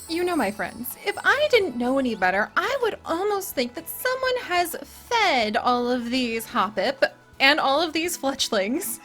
You know, my friends, if I didn't know any better, I would almost think that someone has fed all of these Hoppip and all of these fletchlings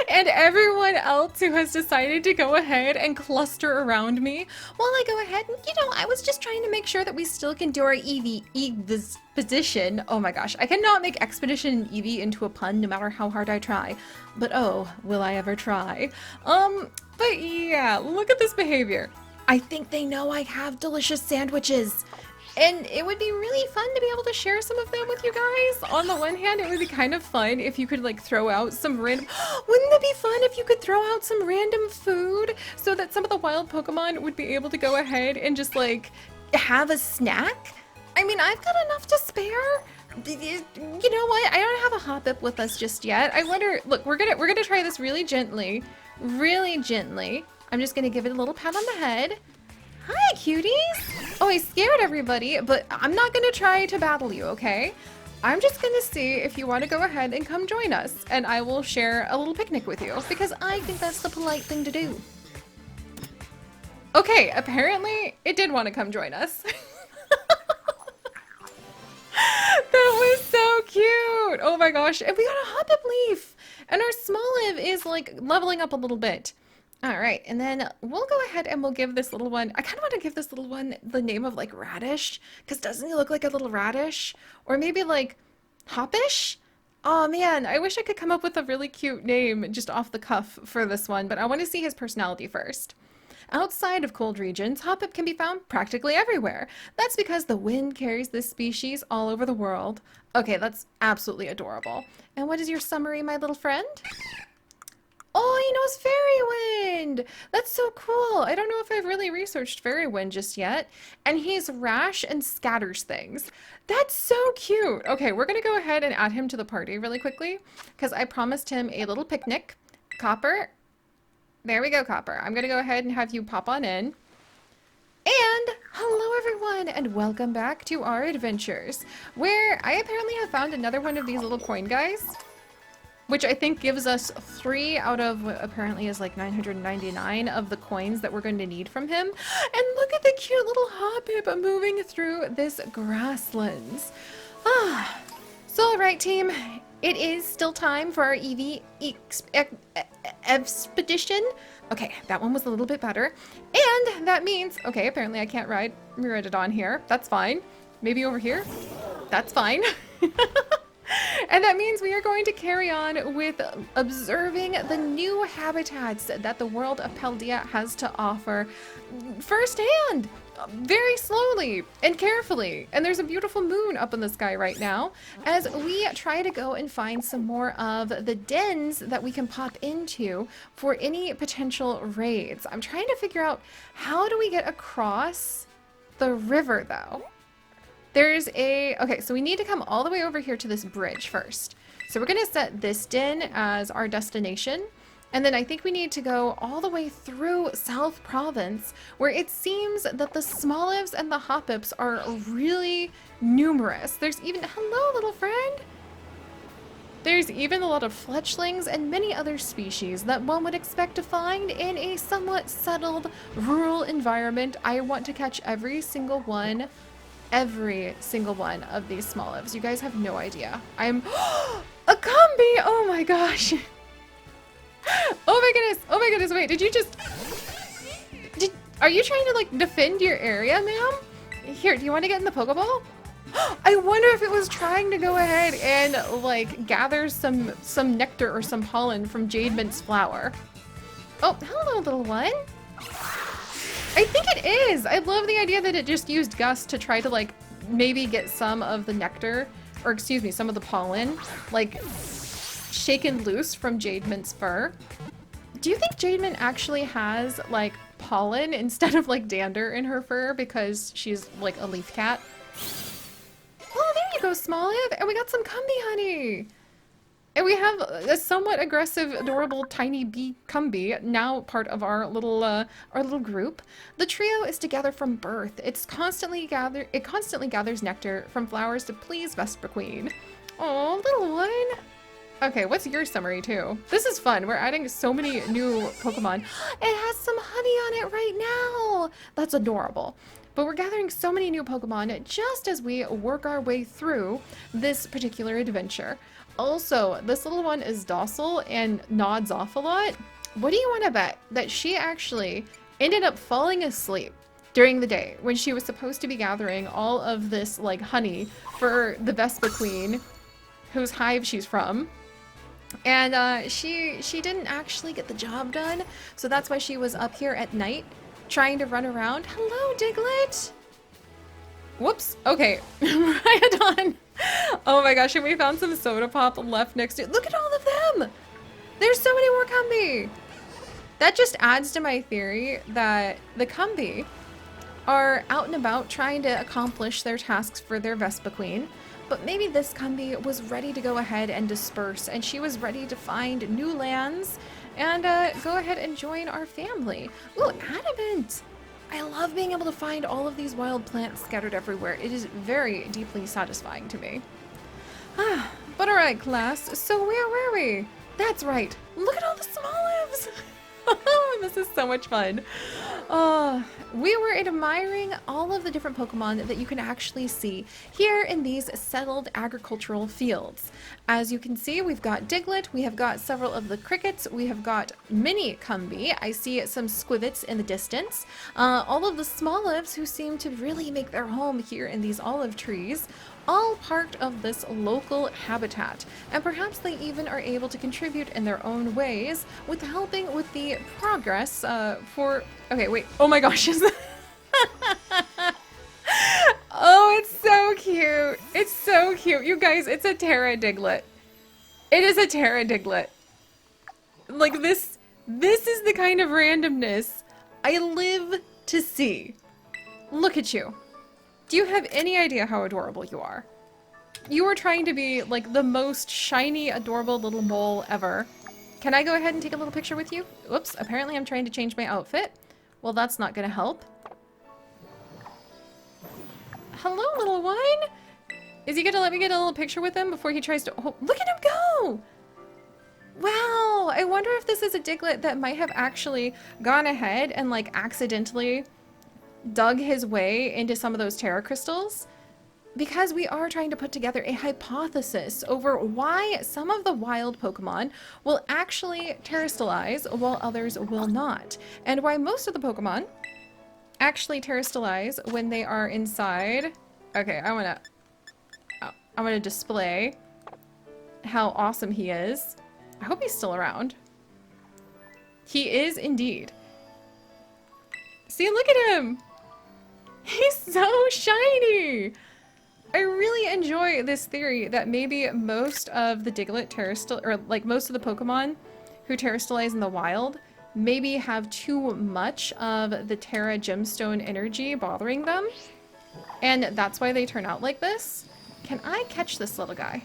and everyone else who has decided to go ahead and cluster around me while I go ahead and, I was just trying to make sure that we still can do our this position. Oh my gosh, I cannot make expedition and EV into a pun no matter how hard I try. But oh, will I ever try? But yeah, look at this behavior. I think they know I have delicious sandwiches. And it would be really fun to be able to share some of them with you guys. On the one hand, it would be kind of fun if you could like throw out some random... Wouldn't it be fun if you could throw out some random food so that some of the wild Pokemon would be able to go ahead and just like have a snack? I mean, I've got enough to spare. You know what? I don't have a Hoppip with us just yet. I wonder, look, we're gonna try this really gently. Really gently. I'm just gonna give it a little pat on the head. Hi, cuties! Oh, I scared everybody, but I'm not gonna try to battle you, okay? I'm just gonna see if you want to go ahead and come join us, and I will share a little picnic with you, because I think that's the polite thing to do. Okay, apparently it did want to come join us. That was so cute! Oh my gosh, and we got a Hoppip leaf! And our Smoliv is like leveling up a little bit. All right, and then we'll go ahead and we'll give this little one, I kind of want to give this little one the name of like Radish, because doesn't he look like a little radish? Or maybe like Hoppish? Oh man, I wish I could come up with a really cute name just off the cuff for this one, but I want to see his personality first. Outside of cold regions, Hoppip can be found practically everywhere. That's because the wind carries this species all over the world. Okay, that's absolutely adorable. And what is your summary, my little friend? Oh, he knows Fairy Wind! That's so cool! I don't know if I've really researched Fairy Wind just yet. And he's rash and scatters things. That's so cute! Okay, we're gonna go ahead and add him to the party really quickly, because I promised him a little picnic. Copper. There we go, Copper. I'm gonna go ahead and have you pop on in. And hello everyone, and welcome back to our adventures, where I apparently have found another one of these little coin guys. Which I think gives us 3 out of what apparently is like 999 of the coins that we're going to need from him. And look at the cute little Hoppip moving through this grasslands. Ah, so alright team, it is still time for our EV expedition. Okay, that one was a little bit better. And that means, okay, apparently I can't ride it on here. That's fine. Maybe over here? That's fine. And that means we are going to carry on with observing the new habitats that the world of Paldea has to offer firsthand, very slowly and carefully. And there's a beautiful moon up in the sky right now as we try to go and find some more of the dens that we can pop into for any potential raids. I'm trying to figure out, how do we get across the river though? There's a, okay, so we need to come all the way over here to this bridge first. So we're gonna set this den as our destination. And then I think we need to go all the way through South Province, where it seems that the Smolivs and the Hoppips are really numerous. There's even, hello little friend. There's even a lot of fletchlings and many other species that one would expect to find in a somewhat settled rural environment. I want to catch every single one of these Smolivs. You guys have no idea. I'm a Combi! Oh my gosh! Oh my goodness! Oh my goodness! Wait, did you just? Are you trying to like defend your area, ma'am? Here, do you want to get in the Pokeball? I wonder if it was trying to go ahead and like gather some nectar or some pollen from Jade Mint's flower. Oh, hello, little one. I think it is. I love the idea that it just used Gust to try to like maybe get some of the nectar, or excuse me, some of the pollen, like shaken loose from Jade Mint's fur. Do you think Jade Mint actually has like pollen instead of like dander in her fur because she's like a leaf cat? Oh, there you go, Smoliv. And we got some Cumby honey. And we have a somewhat aggressive, adorable, tiny bee Cumby, now part of our little group. The trio is together from birth. It constantly gathers nectar from flowers to please Vesper Queen. Oh, little one. Okay, what's your summary too? This is fun. We're adding so many new Pokemon. It has some honey on it right now. That's adorable. But we're gathering so many new Pokemon just as we work our way through this particular adventure. Also, this little one is docile and nods off a lot. What do you want to bet that she actually ended up falling asleep during the day when she was supposed to be gathering all of this like honey for the Vespa Queen, whose hive she's from? And she didn't actually get the job done, so that's why she was up here at night trying to run around. Hello, Diglett! Whoops. Okay, right on. Oh my gosh, and we found some soda pop left next to— look at all of them! There's so many more Combi! That just adds to my theory that the Combi are out and about trying to accomplish their tasks for their Vespa Queen. But maybe this Combi was ready to go ahead and disperse, and she was ready to find new lands and go ahead and join our family. Ooh, adamant! I love being able to find all of these wild plants scattered everywhere. It is very deeply satisfying to me. But alright, class, so where were we? That's right, look at all the Smolives! This is so much fun. We were admiring all of the different Pokemon that you can actually see here in these settled agricultural fields. As you can see, we've got Diglett, we have got several of the crickets, we have got mini Combi. I see some squivets in the distance. All of the Smolives who seem to really make their home here in these olive trees. All part of this local habitat, and perhaps they even are able to contribute in their own ways with helping with the progress for— okay, wait, oh my gosh, is that— oh, it's so cute. It's so cute. You guys, it's a Terra Diglett. It is a Terra Diglett. Like this is the kind of randomness I live to see. Look at you. Do you have any idea how adorable you are? You are trying to be like the most shiny, adorable little mole ever. Can I go ahead and take a little picture with you? Whoops, apparently I'm trying to change my outfit. Well, that's not gonna help. Hello, little one! Is he gonna let me get a little picture with him before he tries to— oh, look at him go! Wow, I wonder if this is a Diglett that might have actually gone ahead and like accidentally dug his way into some of those Terra crystals, because we are trying to put together a hypothesis over why some of the wild Pokemon will actually terrestrialize while others will not, and why most of the Pokemon actually terrestrialize when they are inside. Okay, I wanna display how awesome he is. I hope he's still around. He is indeed. See, look at him! He's so shiny! I really enjoy this theory that maybe most of the Diglett or like most of the Pokemon who terrestrialize in the wild maybe have too much of the Terra Gemstone energy bothering them. And that's why they turn out like this. Can I catch this little guy?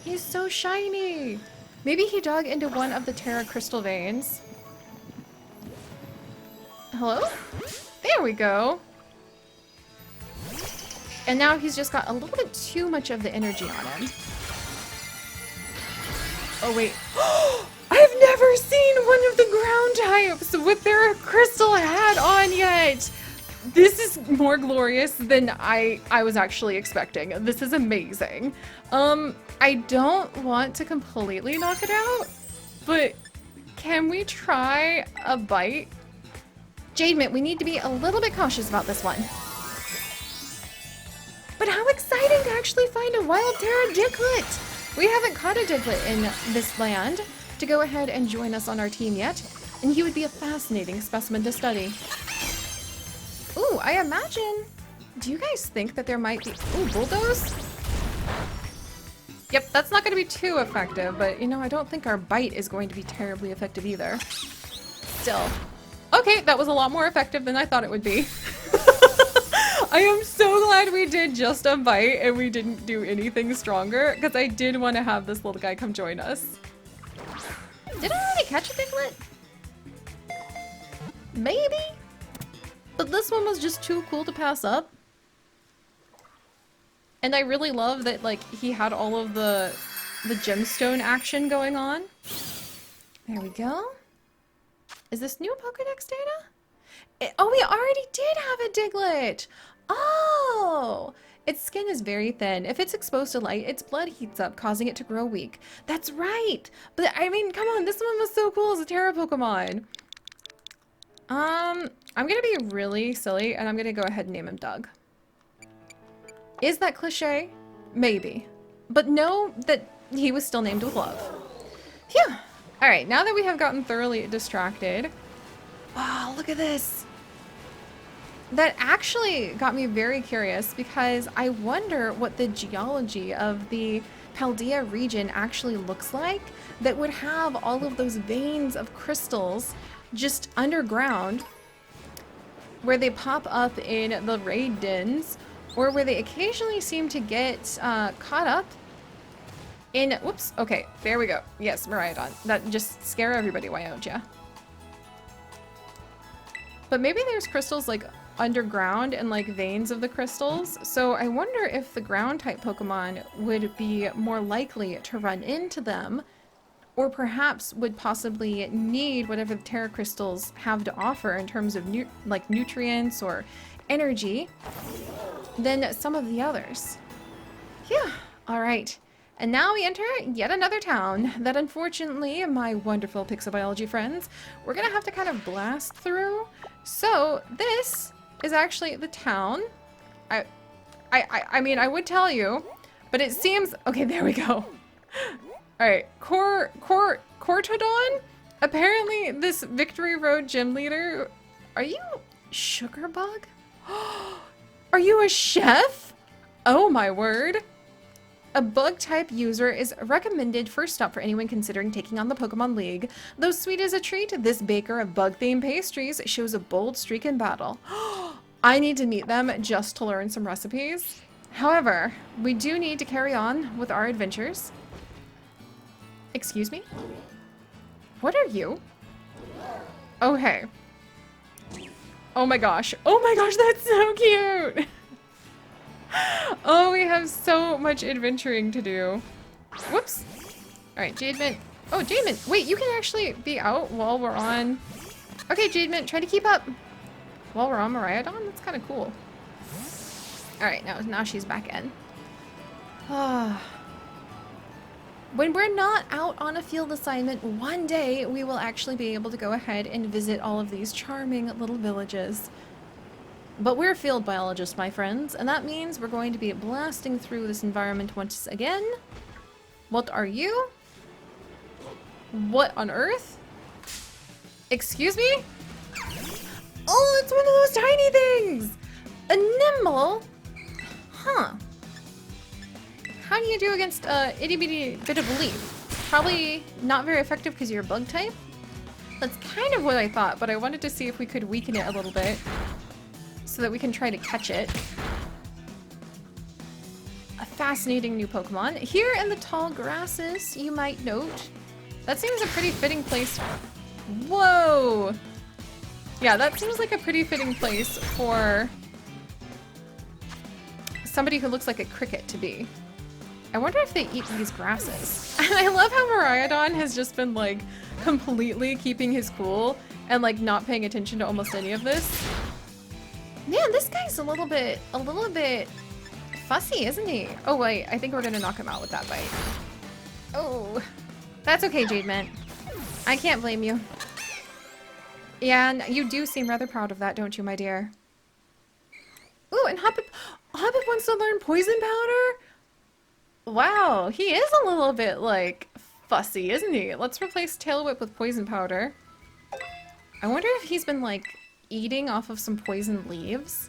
He's so shiny! Maybe he dug into one of the Terra crystal veins. Hello? There we go. And now he's just got a little bit too much of the energy on him. Oh wait. I've never seen one of the ground types with their crystal hat on yet. This is more glorious than I was actually expecting. This is amazing. I don't want to completely knock it out, but can we try a bite? Jademint, we need to be a little bit cautious about this one. But how exciting to actually find a wild Terra Diglett! We haven't caught a Diglett in this land to go ahead and join us on our team yet, and he would be a fascinating specimen to study. Ooh, I imagine— do you guys think that there might be— ooh, Bulldoze? Yep, that's not going to be too effective, but you know, I don't think our bite is going to be terribly effective either. Still. Okay, that was a lot more effective than I thought it would be. I am so glad we did just a bite and we didn't do anything stronger, because I did want to have this little guy come join us. Did I already catch a Diglett? Maybe? But this one was just too cool to pass up. And I really love that, like, he had all of the the gemstone action going on. There we go. Is this new Pokedex data? Oh, we already did have a Diglett. Oh, its skin is very thin. If it's exposed to light, its blood heats up, causing it to grow weak. That's right. But I mean, come on, this one was so cool as a Terra Pokemon. I'm gonna be really silly, and I'm gonna go ahead and name him Doug. Is that cliche? Maybe. But know that he was still named with love. Phew. Alright, now that we have gotten thoroughly distracted... Wow, look at this! That actually got me very curious because I wonder what the geology of the Paldea region actually looks like that would have all of those veins of crystals just underground where they pop up in the raid dens or where they occasionally seem to get caught up in... Whoops, okay, there we go. Yes, Miraidon. That just scare everybody, why don't ya? But maybe there's crystals like underground and like veins of the crystals. So I wonder if the ground type Pokemon would be more likely to run into them, or perhaps would possibly need whatever the Terra crystals have to offer in terms of like nutrients or energy than some of the others. Yeah, all right. And now we enter yet another town that unfortunately, my wonderful Pixobiology friends, we're gonna have to kind of blast through. So this is actually the town. I mean, I would tell you, but it seems... Okay, there we go. Alright, Cortondo? Apparently this Victory Road gym leader... Are you Sugarbug? Are you a chef? Oh my word. A bug-type user is recommended first up for anyone considering taking on the Pokemon League. Though sweet as a treat, this baker of bug-themed pastries shows a bold streak in battle. I need to meet them just to learn some recipes. However, we do need to carry on with our adventures. Excuse me? What are you? Oh, hey. Oh my gosh. Oh my gosh, that's so cute! Oh, we have so much adventuring to do. Whoops. Alright, Jademint. Oh, Jademint. Wait, you can actually be out while we're on... Okay, Jademint, try to keep up. While we're on Miraidon? That's kind of cool. Alright, now she's back in. When we're not out on a field assignment, one day we will actually be able to go ahead and visit all of these charming little villages. But we're field biologists, my friends, and that means we're going to be blasting through this environment once again. What are you? What on earth? Excuse me? Oh, it's one of those tiny things! A Nimble? Huh. How do you do against a itty-bitty bit of a leaf? Probably not very effective because you're a bug type? That's kind of what I thought, but I wanted to see if we could weaken it a little bit so that we can try to catch it. A fascinating new Pokemon. Here in the tall grasses, you might note. That seems a pretty fitting place. Whoa! Yeah, that seems like a pretty fitting place for somebody who looks like a cricket to be. I wonder if they eat these grasses. I love how Miraidon has just been like completely keeping his cool and like not paying attention to almost any of this. Man, this guy's a little bit fussy, isn't he? Oh wait, I think we're gonna knock him out with that bite. Oh, that's okay, Jademint. I can't blame you. Yeah, and you do seem rather proud of that, don't you, my dear? Ooh, and Hoppip wants to learn Poison Powder? Wow, he is a little bit, like, fussy, isn't he? Let's replace Tail Whip with Poison Powder. I wonder if he's been, like, eating off of some poison leaves.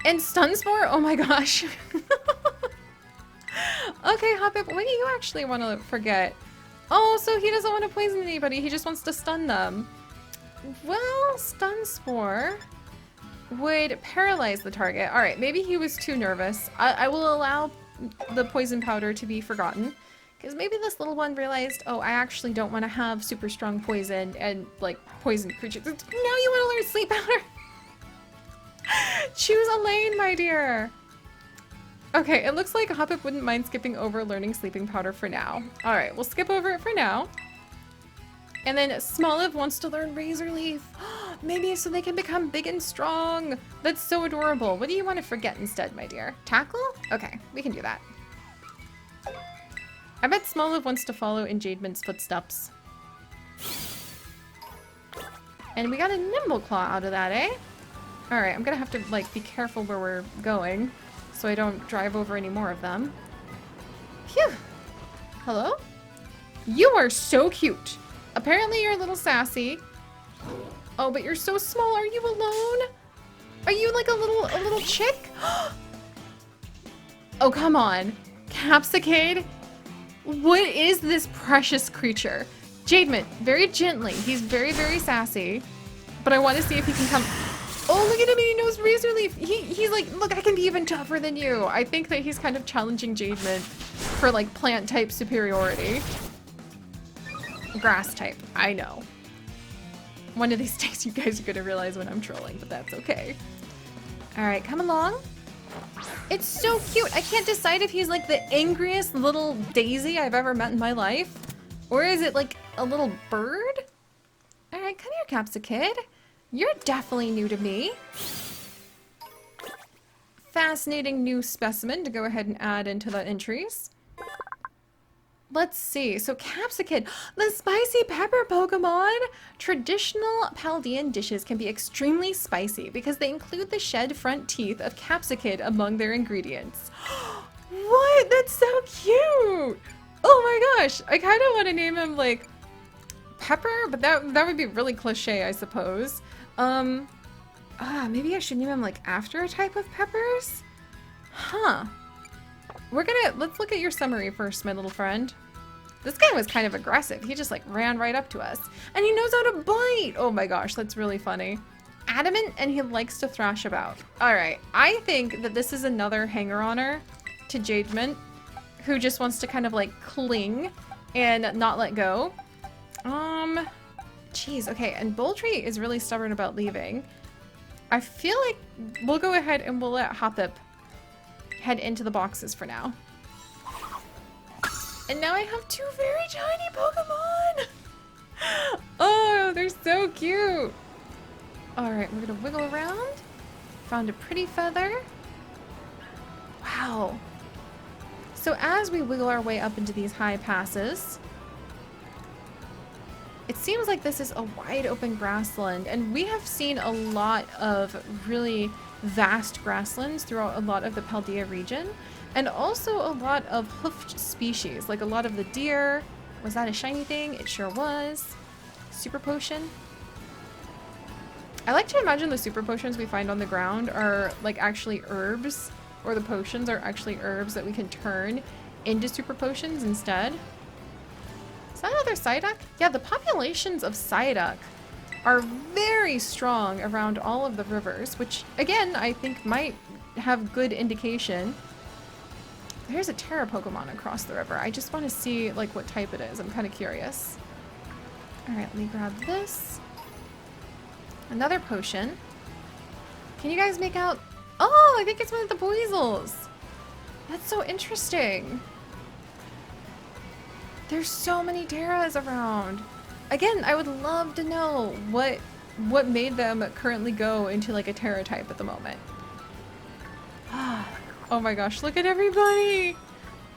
And Stun Spore? Oh my gosh. Okay, Hoppip, what do you actually want to forget? Oh, so he doesn't want to poison anybody, he just wants to stun them. Well, Stun Spore would paralyze the target. Alright, maybe he was too nervous. I will allow the Poison Powder to be forgotten. Because maybe this little one realized, oh, I actually don't want to have super strong poison and, like, poison creatures. Now you want to learn Sleep Powder? Choose a lane, my dear. Okay, it looks like Hoppip wouldn't mind skipping over learning sleeping powder for now. All right, we'll skip over it for now. And then Smoliv wants to learn Razor Leaf. Maybe so they can become big and strong. That's so adorable. What do you want to forget instead, my dear? Tackle? Okay, we can do that. I bet Smoliv wants to follow in Jademint's footsteps. And we got a Nimble Claw out of that, eh? Alright, I'm gonna have to, like, be careful where we're going so I don't drive over any more of them. Phew! Hello? You are so cute! Apparently you're a little sassy. Oh, but you're so small. Are you alone? Are you like a little chick? Oh, come on. Capsicade? What is this precious creature? Jademint, very gently. He's very, very sassy. But I want to see if he can come... Oh, look at him. He knows Razor Leaf. He's like, look, I can be even tougher than you. I think that he's kind of challenging Jademint for like plant type superiority. Grass type. I know. One of these days you guys are going to realize when I'm trolling, but that's okay. All right, come along. It's so cute. I can't decide if he's like the angriest little daisy I've ever met in my life. Or is it like a little bird? All right, come here, Capsicade. You're definitely new to me. Fascinating new specimen to go ahead and add into the entries. Let's see. So Capsicade, the spicy pepper Pokemon. Traditional Paldean dishes can be extremely spicy because they include the shed front teeth of Capsicade among their ingredients. What? That's so cute. Oh my gosh. I kind of want to name him like Pepper, but that would be really cliche, I suppose. Maybe I should name him like after a type of peppers? Huh. Let's look at your summary first, my little friend. This guy was kind of aggressive. He just like ran right up to us. And he knows how to bite! Oh my gosh, that's really funny. Adamant, and he likes to thrash about. Alright, I think that this is another hanger-oner to Jademint, who just wants to kind of like cling and not let go. Jeez, okay, and Boltree is really stubborn about leaving. I feel like we'll go ahead and we'll let Hoppip head into the boxes for now. And now I have two very tiny Pokemon! Oh, they're so cute! Alright, we're gonna wiggle around. Found a pretty feather. Wow. So as we wiggle our way up into these high passes, it seems like this is a wide open grassland, and we have seen a lot of really vast grasslands throughout a lot of the Paldea region, and also a lot of hoofed species, like a lot of the deer. Was that a shiny thing? It sure was. Super potion. I like to imagine the super potions we find on the ground are like actually herbs, or the potions are actually herbs that we can turn into super potions instead. Is that another Psyduck? Yeah, the populations of Psyduck are very strong around all of the rivers, which again, I think might have good indication. There's a Terra Pokemon across the river. I just want to see like what type it is. I'm kind of curious. All right, let me grab this. Another potion. Can you guys make out? Oh, I think it's one of the Buizels. That's so interesting. There's so many Terras around. Again, I would love to know what made them currently go into like a Terra type at the moment. Oh my gosh, look at everybody!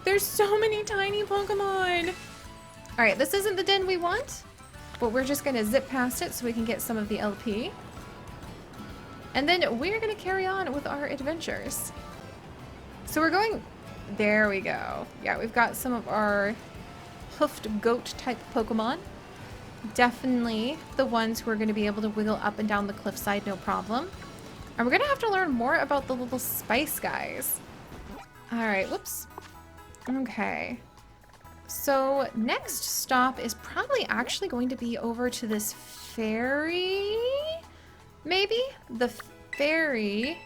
There's so many tiny Pokemon! Alright, this isn't the den we want, but we're just gonna zip past it so we can get some of the LP. And then we're gonna carry on with our adventures. So we're going... There we go. Yeah, we've got some of our hoofed goat type Pokemon. Definitely the ones who are going to be able to wiggle up and down the cliffside, no problem. And we're going to have to learn more about the little spice guys. Alright, whoops. Okay. So next stop is probably actually going to be over to this ferry? Maybe? The ferry,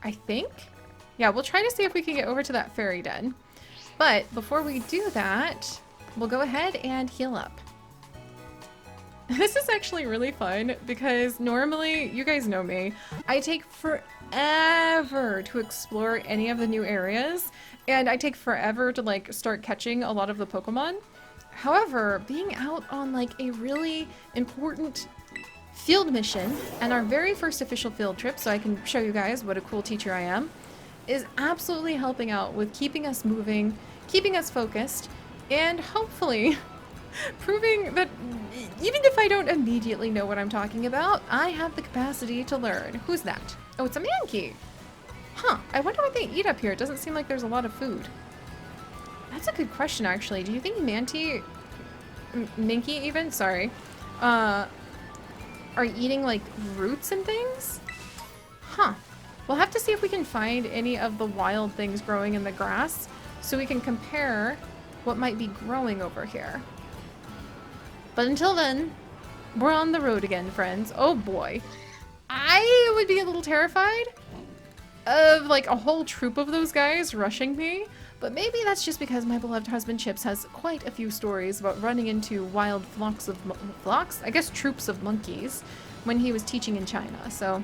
I think? Yeah, we'll try to see if we can get over to that ferry den. But before we do that, we'll go ahead and heal up. This is actually really fun because normally, you guys know me, I take forever forever to explore any of the new areas, and I take forever to like start catching a lot of the Pokemon. However, being out on like a really important field mission and our very first official field trip, so I can show you guys what a cool teacher I am, is absolutely helping out with keeping us moving, keeping us focused, and hopefully proving that even if I don't immediately know what I'm talking about, I have the capacity to learn. Who's that? Oh, it's a Mankey. Huh, I wonder what they eat up here. It doesn't seem like there's a lot of food. That's a good question, actually. Do you think Minky even, sorry, are eating like roots and things? Huh. We'll have to see if we can find any of the wild things growing in the grass so we can compare what might be growing over here. But until then, we're on the road again, friends. Oh boy. I would be a little terrified of like a whole troop of those guys rushing me, but maybe that's just because my beloved husband Chips has quite a few stories about running into wild flocks? I guess troops of monkeys when he was teaching in China. So,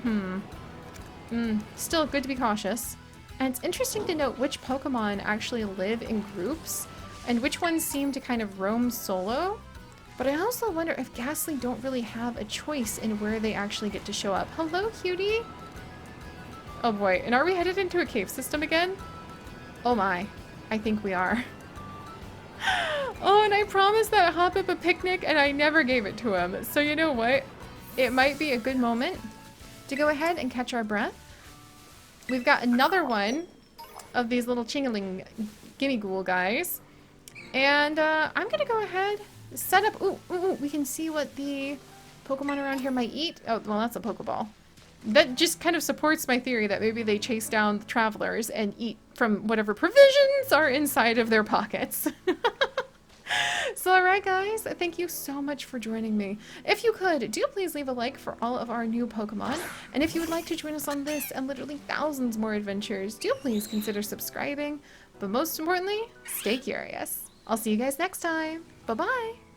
still good to be cautious. And it's interesting to note which Pokemon actually live in groups and which ones seem to kind of roam solo. But I also wonder if Ghastly don't really have a choice in where they actually get to show up. Hello, cutie? Oh boy, and are we headed into a cave system again? Oh my, I think we are. Oh, and I promised that Hoppip a picnic and I never gave it to him. So you know what? It might be a good moment to go ahead and catch our breath. We've got another one of these little Chingaling gimme ghoul guys. And I'm gonna go ahead, set up, ooh, we can see what the Pokemon around here might eat. Oh, well, that's a Pokeball. That just kind of supports my theory that maybe they chase down the travelers and eat from whatever provisions are inside of their pockets. So, alright guys, thank you so much for joining me. If you could, do please leave a like for all of our new Pokemon. And if you would like to join us on this and literally thousands more adventures, do please consider subscribing. But most importantly, stay curious. I'll see you guys next time. Bye-bye.